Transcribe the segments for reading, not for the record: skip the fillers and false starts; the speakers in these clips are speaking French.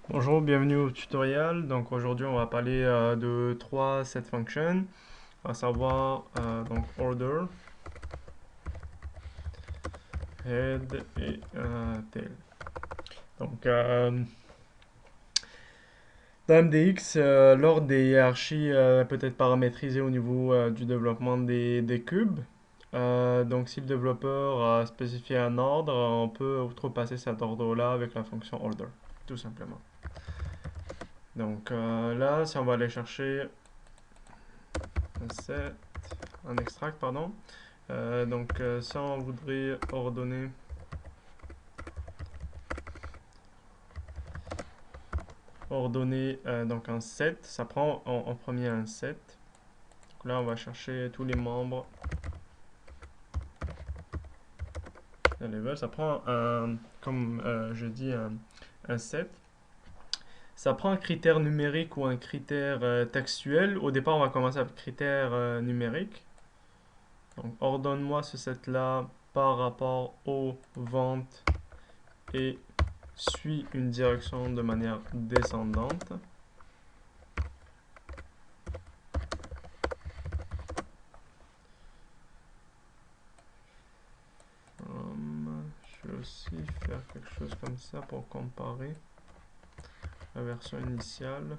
Bonjour, bienvenue au tutoriel. Donc aujourd'hui, on va parler de trois set functions, à savoir donc order, head et tail. Donc dans MDX, l'ordre des hiérarchies peut être paramétrisé au niveau du développement des cubes. Donc si le développeur a spécifié un ordre, on peut outrepasser cet ordre-là avec la fonction order, tout simplement. Donc là, si on va aller chercher un set, un extract, pardon. Ça, on voudrait ordonner donc un set. Ça prend en premier un set. Donc là, on va chercher tous les membres d'un level. Ça prend comme je dis, un set. Ça prend un critère numérique ou un critère textuel. Au départ, on va commencer avec critère numérique. Donc, ordonne-moi ce set-là par rapport aux ventes et suit une direction de manière descendante. Je vais aussi faire quelque chose comme ça pour comparer la version initiale.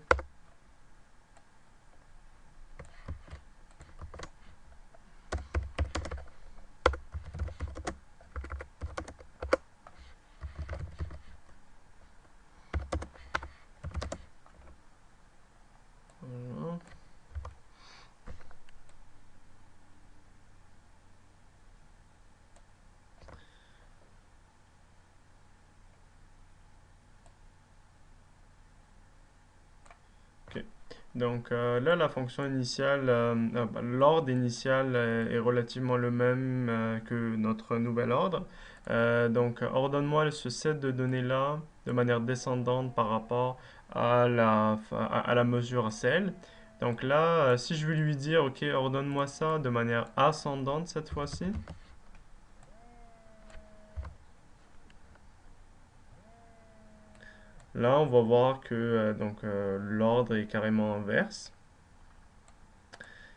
Voilà. Ok. Donc là, la fonction initiale, l'ordre initial est relativement le même que notre nouvel ordre. Ordonne-moi ce set de données-là de manière descendante par rapport à la mesure cell. Donc là, si je veux lui dire, ok, ordonne-moi ça de manière ascendante cette fois-ci, là, on va voir que l'ordre est carrément inverse.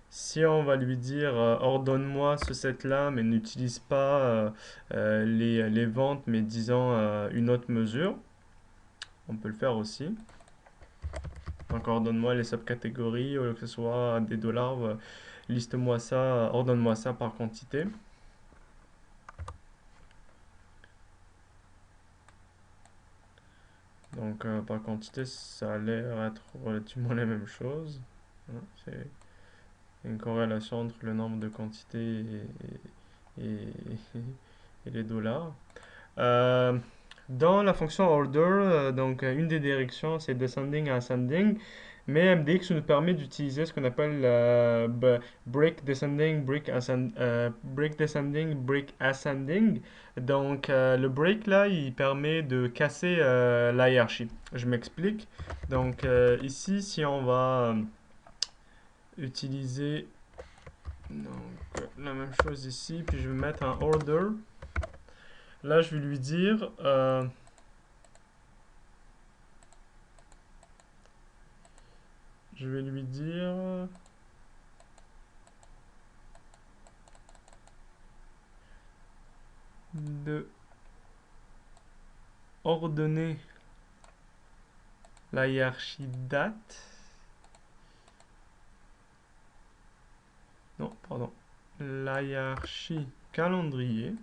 Si on va lui dire ordonne-moi ce set-là, mais n'utilise pas les ventes, mais disons une autre mesure, on peut le faire aussi. Donc ordonne-moi les subcatégories, au lieu que ce soit des dollars, liste-moi ça, ordonne-moi ça par quantité. Donc par quantité, ça a l'air être relativement la même chose. Hein, c'est une corrélation entre le nombre de quantités et, et les dollars. Euh, Dans la fonction order, une des directions c'est descending et ascending, mais MDX nous permet d'utiliser ce qu'on appelle break descending, break descending, break ascending. Le break là, il permet de casser la hiérarchie. Je m'explique. Ici, si on va utiliser la même chose ici, puis je vais mettre un order. Là, je vais lui dire je vais lui dire de ordonner la hiérarchie date. Non, pardon. La hiérarchie calendrier.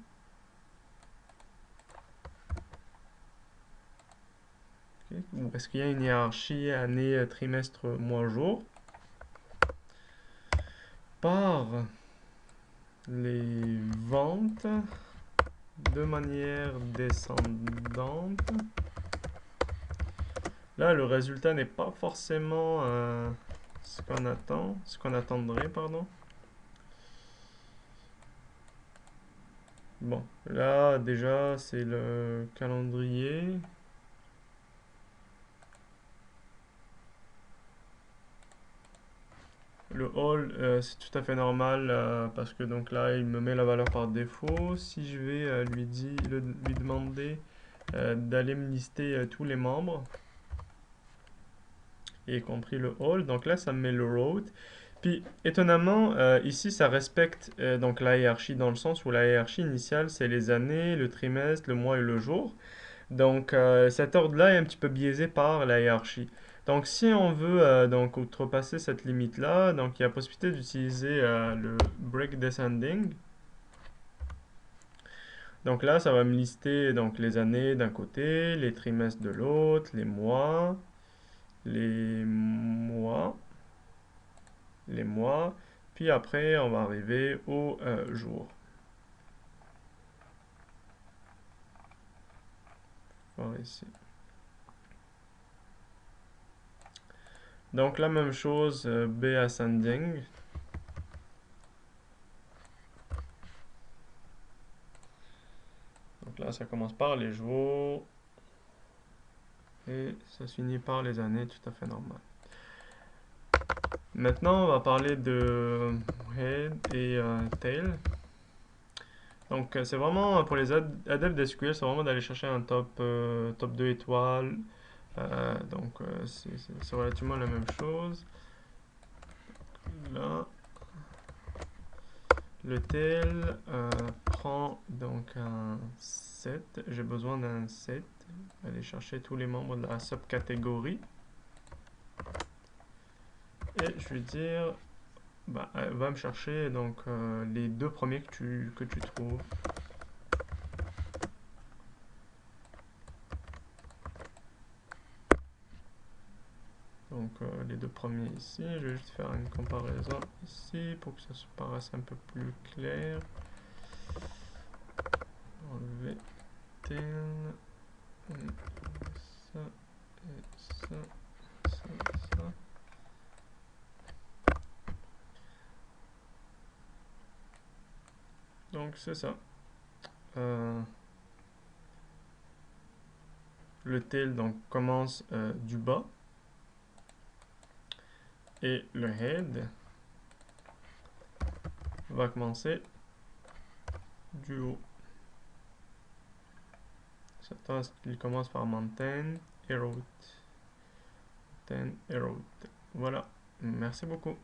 Okay. Ou est-ce qu'il y a une hiérarchie année, trimestre, mois, jour par les ventes de manière descendante. Là, le résultat n'est pas forcément ce qu'on attendrait, pardon. Bon, là, déjà, c'est le calendrier. Le all, c'est tout à fait normal parce que donc là, il me met la valeur par défaut. Si je vais lui demander d'aller me lister tous les membres, y compris le all. Donc là, ça me met le road. Puis, étonnamment, ici, ça respecte donc la hiérarchie dans le sens où la hiérarchie initiale, c'est les années, le trimestre, le mois et le jour. Donc, cet ordre-là est un petit peu biaisé par la hiérarchie. Donc, si on veut donc outrepasser cette limite-là, donc il y a possibilité d'utiliser le break descending. Donc là, ça va me lister donc les années d'un côté, les trimestres de l'autre, les mois, les mois. Puis après, on va arriver au jour. Voir ici. Donc la même chose, B ascending. Donc là, ça commence par les jours et ça se finit par les années, tout à fait normal. Maintenant, on va parler de head et tail. Donc, c'est vraiment, pour les adeptes d'SQL, c'est vraiment d'aller chercher un top 2 étoiles. Donc, c'est relativement la même chose. Là, le tail prend donc un set. J'ai besoin d'un set. Aller chercher tous les membres de la subcatégorie. Et je vais dire, bah, va me chercher donc les deux premiers que tu trouves. Donc les deux premiers ici, je vais juste faire une comparaison ici pour que ça se paraisse un peu plus clair. Enlever tel, ça, et ça, ça. Donc c'est ça. Le tail donc commence du bas et le head va commencer du haut. Certains il commence par mountain et road. Mountain et road. Voilà. Merci beaucoup.